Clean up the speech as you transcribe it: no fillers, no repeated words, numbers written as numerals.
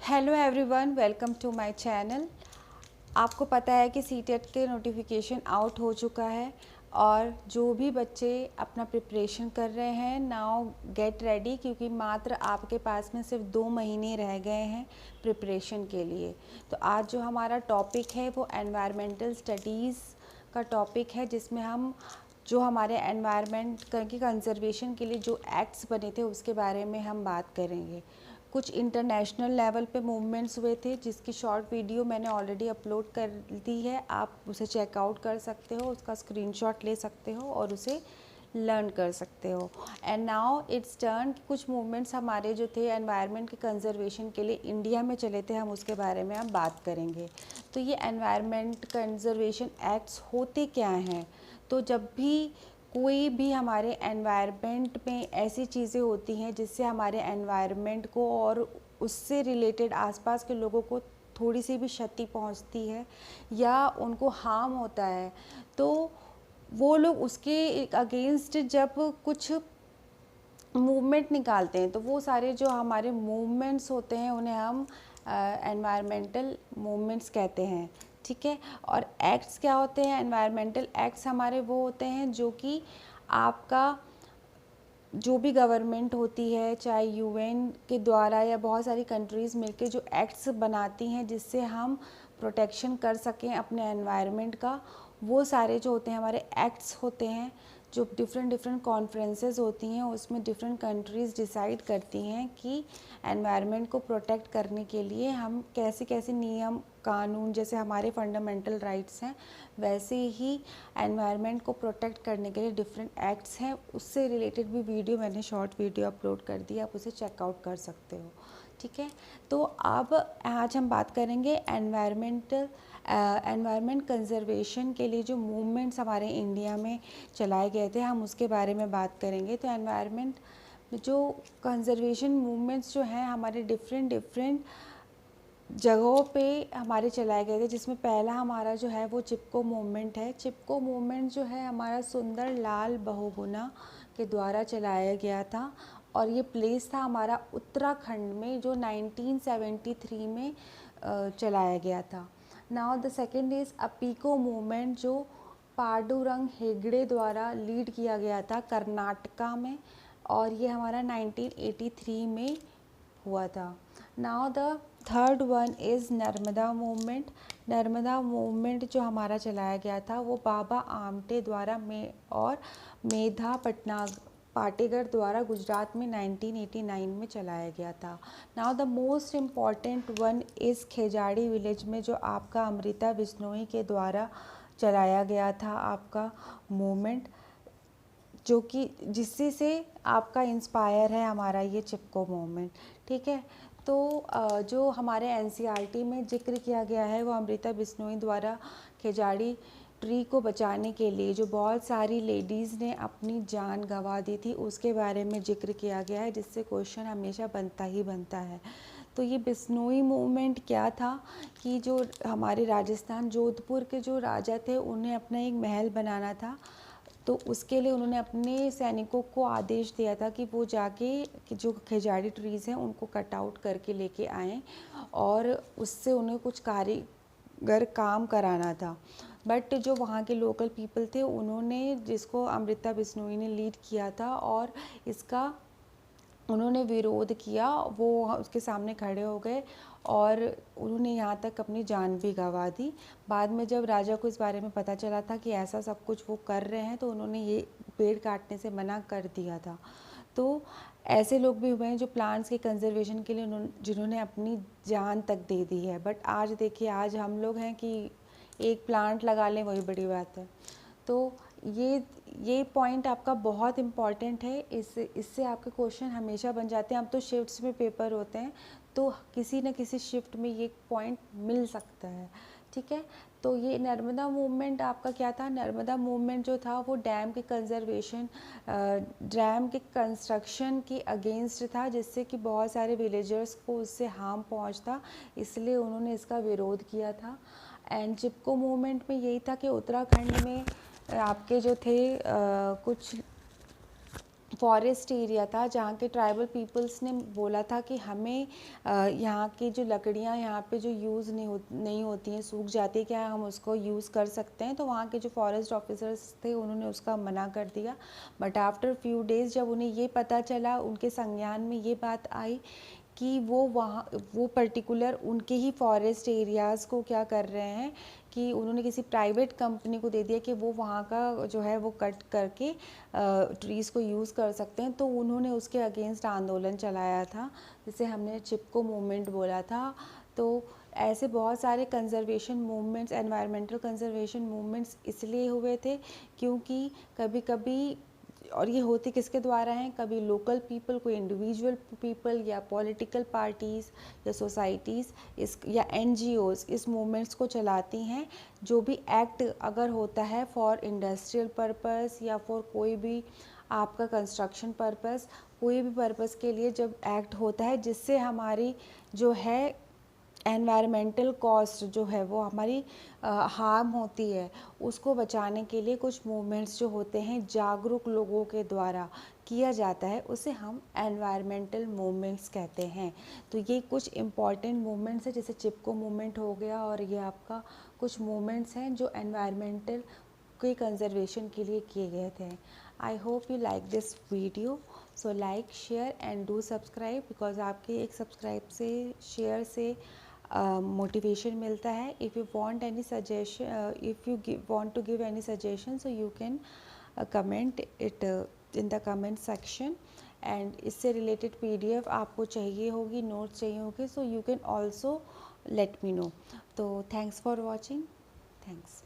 Hello everyone, welcome to my channel. आपको पता है कि सीटेट के नोटिफिकेशन आउट हो चुका है और जो भी बच्चे अपना प्रिपरेशन कर रहे हैं नाउ गेट रेडी, क्योंकि मात्र आपके पास में सिर्फ 2 महीने रह गए हैं प्रिपरेशन के लिए। तो आज जो हमारा टॉपिक है वो एनवायरमेंटल स्टडीज़ का टॉपिक है, जिसमें हम जो हमारे एनवायरनमेंट की कंजर्वेशन के लिए जो एक्ट्स बने थे उसके बारे में हम बात करेंगे। कुछ इंटरनेशनल लेवल पे मूवमेंट्स हुए थे जिसकी शॉर्ट वीडियो मैंने ऑलरेडी अपलोड कर दी है, आप उसे चेकआउट कर सकते हो, उसका स्क्रीनशॉट ले सकते हो और उसे लर्न कर सकते हो। एंड नाउ इट्स टर्न, कुछ मूवमेंट्स हमारे जो थे एनवायरनमेंट के कंजर्वेशन के लिए इंडिया में चले थे, हम उसके बारे में हम बात करेंगे। तो ये एनवायरनमेंट कंजर्वेशन एक्ट्स होते क्या हैं? तो जब भी कोई भी हमारे एनवायरनमेंट में ऐसी चीज़ें होती हैं जिससे हमारे एनवायरनमेंट को और उससे रिलेटेड आसपास के लोगों को थोड़ी सी भी क्षति पहुंचती है या उनको हार्म होता है, तो वो लोग उसके अगेंस्ट जब कुछ मूवमेंट निकालते हैं तो वो सारे जो हमारे मूवमेंट्स होते हैं उन्हें हम एनवायरमेंटल मूवमेंट्स कहते हैं। ठीक है। और एक्ट्स क्या होते हैं? एनवायरमेंटल एक्ट्स हमारे वो होते हैं जो कि आपका जो भी गवर्नमेंट होती है, चाहे यूएन के द्वारा या बहुत सारी कंट्रीज़ मिलके जो एक्ट्स बनाती हैं जिससे हम प्रोटेक्शन कर सकें अपने एनवायरनमेंट का, वो सारे जो होते हैं हमारे एक्ट्स होते हैं। जो डिफरेंट कॉन्फ्रेंसेस होती हैं उसमें डिफरेंट कंट्रीज़ डिसाइड करती हैं कि एनवायरनमेंट को प्रोटेक्ट करने के लिए हम कैसे कैसे नियम कानून, जैसे हमारे फंडामेंटल राइट्स हैं वैसे ही एनवायरनमेंट को प्रोटेक्ट करने के लिए डिफरेंट एक्ट्स हैं। उससे रिलेटेड भी वीडियो मैंने शॉर्ट वीडियो अपलोड कर दी, आप उसे चेकआउट कर सकते हो। ठीक है। तो अब आज हम बात करेंगे एनवायरनमेंट कंजर्वेशन के लिए जो मूवमेंट्स हमारे इंडिया में चलाए गए थे, हम उसके बारे में बात करेंगे। तो एनवायरनमेंट जो कंजर्वेशन मूवमेंट्स जो हैं हमारे डिफरेंट जगहों पे हमारे चलाए गए थे, जिसमें पहला हमारा जो है वो चिपको मूवमेंट है। चिपको मूवमेंट जो है हमारा सुंदर लाल बहुगुणा के द्वारा चलाया गया था और ये प्लेस था हमारा उत्तराखंड में, जो 1973 में चलाया गया था। Now the second is Appiko movement, जो पांडुरंग हेगड़े द्वारा लीड किया गया था कर्नाटका में, और ये हमारा 1983 में हुआ था। Now the third one is Narmada movement. Narmada movement जो हमारा चलाया गया था वो बाबा आमटे द्वारा और मेधा पाटेकर द्वारा गुजरात में 1989 में चलाया गया था। Now the most important one is Khejarli village में, जो आपका अमृता बिश्नोई के द्वारा चलाया गया था आपका मूवमेंट, जो कि जिससे से आपका इंस्पायर है हमारा ये चिपको मूवमेंट। ठीक है। तो जो हमारे एनसीईआरटी में जिक्र किया गया है वो अमृता बिश्नोई द्वारा खेजाड़ी ट्री को बचाने के लिए जो बहुत सारी लेडीज़ ने अपनी जान गंवा दी थी उसके बारे में जिक्र किया गया है, जिससे क्वेश्चन हमेशा बनता ही बनता है। तो ये बिश्नोई मूवमेंट क्या था कि जो हमारे राजस्थान जोधपुर के जो राजा थे उन्हें अपना एक महल बनाना था, तो उसके लिए उन्होंने अपने सैनिकों को आदेश दिया था कि वो जाके कि जो खेजाड़ी ट्रीज़ हैं उनको कट आउट करके लेके आएँ और उससे उन्हें कुछ कारीगर काम कराना था। बट जो वहाँ के लोकल पीपल थे उन्होंने, जिसको अमृता बिश्नोई ने लीड किया था और इसका उन्होंने विरोध किया, वो उसके सामने खड़े हो गए और उन्होंने यहाँ तक अपनी जान भी गंवा दी। बाद में जब राजा को इस बारे में पता चला था कि ऐसा सब कुछ वो कर रहे हैं तो उन्होंने ये पेड़ काटने से मना कर दिया था। तो ऐसे लोग भी हुए हैं जो प्लांट्स के कंजर्वेशन के लिए जिन्होंने अपनी जान तक दे दी है। बट आज देखिए, आज हम लोग हैं कि एक प्लांट लगा लें वही बड़ी बात है। तो ये पॉइंट आपका बहुत इम्पॉर्टेंट है, इससे आपके क्वेश्चन हमेशा बन जाते हैं। अब तो शिफ्ट्स में पेपर होते हैं तो किसी न किसी शिफ्ट में ये पॉइंट मिल सकता है। ठीक है। तो ये नर्मदा मूवमेंट आपका क्या था? नर्मदा मूवमेंट जो था वो डैम के कंजर्वेशन, डैम के कंस्ट्रक्शन के अगेंस्ट था, जिससे कि बहुत सारे विलेजर्स को उससे हार्म पहुंचता, इसलिए उन्होंने इसका विरोध किया था। एंड चिपको मूवमेंट में यही था कि उत्तराखंड में आपके जो थे कुछ फॉरेस्ट एरिया था जहाँ के ट्राइबल पीपल्स ने बोला था कि हमें यहाँ की जो लकड़ियाँ यहाँ पे जो यूज़ नहीं होती हैं, सूख जाती है, क्या हम उसको यूज़ कर सकते हैं। तो वहाँ के जो फॉरेस्ट ऑफिसर्स थे उन्होंने उसका मना कर दिया। बट आफ्टर फ्यू डेज़ जब उन्हें ये पता चला, उनके संज्ञान में ये बात आई कि वो पर्टिकुलर उनके ही फॉरेस्ट एरियाज़ को क्या कर रहे हैं कि उन्होंने किसी प्राइवेट कंपनी को दे दिया कि वो वहाँ का जो है वो कट करके ट्रीज़ को यूज़ कर सकते हैं। तो उन्होंने उसके अगेंस्ट आंदोलन चलाया था, जिसे हमने चिपको मूवमेंट बोला था। तो ऐसे बहुत सारे conservation movements, environmental conservation movements इसलिए हुए थे क्योंकि कभी कभी, और ये होती किसके द्वारा हैं, कभी लोकल पीपल, कोई इंडिविजुअल पीपल या पॉलिटिकल पार्टीज़ या सोसाइटीज़ इस या एनजीओज़ इस मूवमेंट्स को चलाती हैं। जो भी एक्ट अगर होता है फॉर इंडस्ट्रियल पर्पस या फॉर कोई भी आपका कंस्ट्रक्शन पर्पस, कोई भी पर्पस के लिए जब एक्ट होता है जिससे हमारी जो है एनवायरमेंटल कॉस्ट जो है वो हमारी हार्म होती है, उसको बचाने के लिए कुछ मूवमेंट्स जो होते हैं जागरूक लोगों के द्वारा किया जाता है, उसे हम एनवायरमेंटल मूवमेंट्स कहते हैं। तो ये कुछ इम्पॉर्टेंट मूवमेंट्स हैं, जैसे चिपको मूवमेंट हो गया, और ये आपका कुछ मूवमेंट्स हैं जो एनवायरमेंटल के कंजर्वेशन के लिए किए गए थे। I hope you like this video, so like, share and do subscribe, because आपके एक सब्सक्राइब से, शेयर से मोटिवेशन मिलता है। If you want any suggestion, if you want to give any suggestion, so you can comment it in the comment section. And इससे related PDF आपको चाहिए होगी, नोट्स चाहिए होंगे, so you can also let me know. तो thanks for watching, thanks.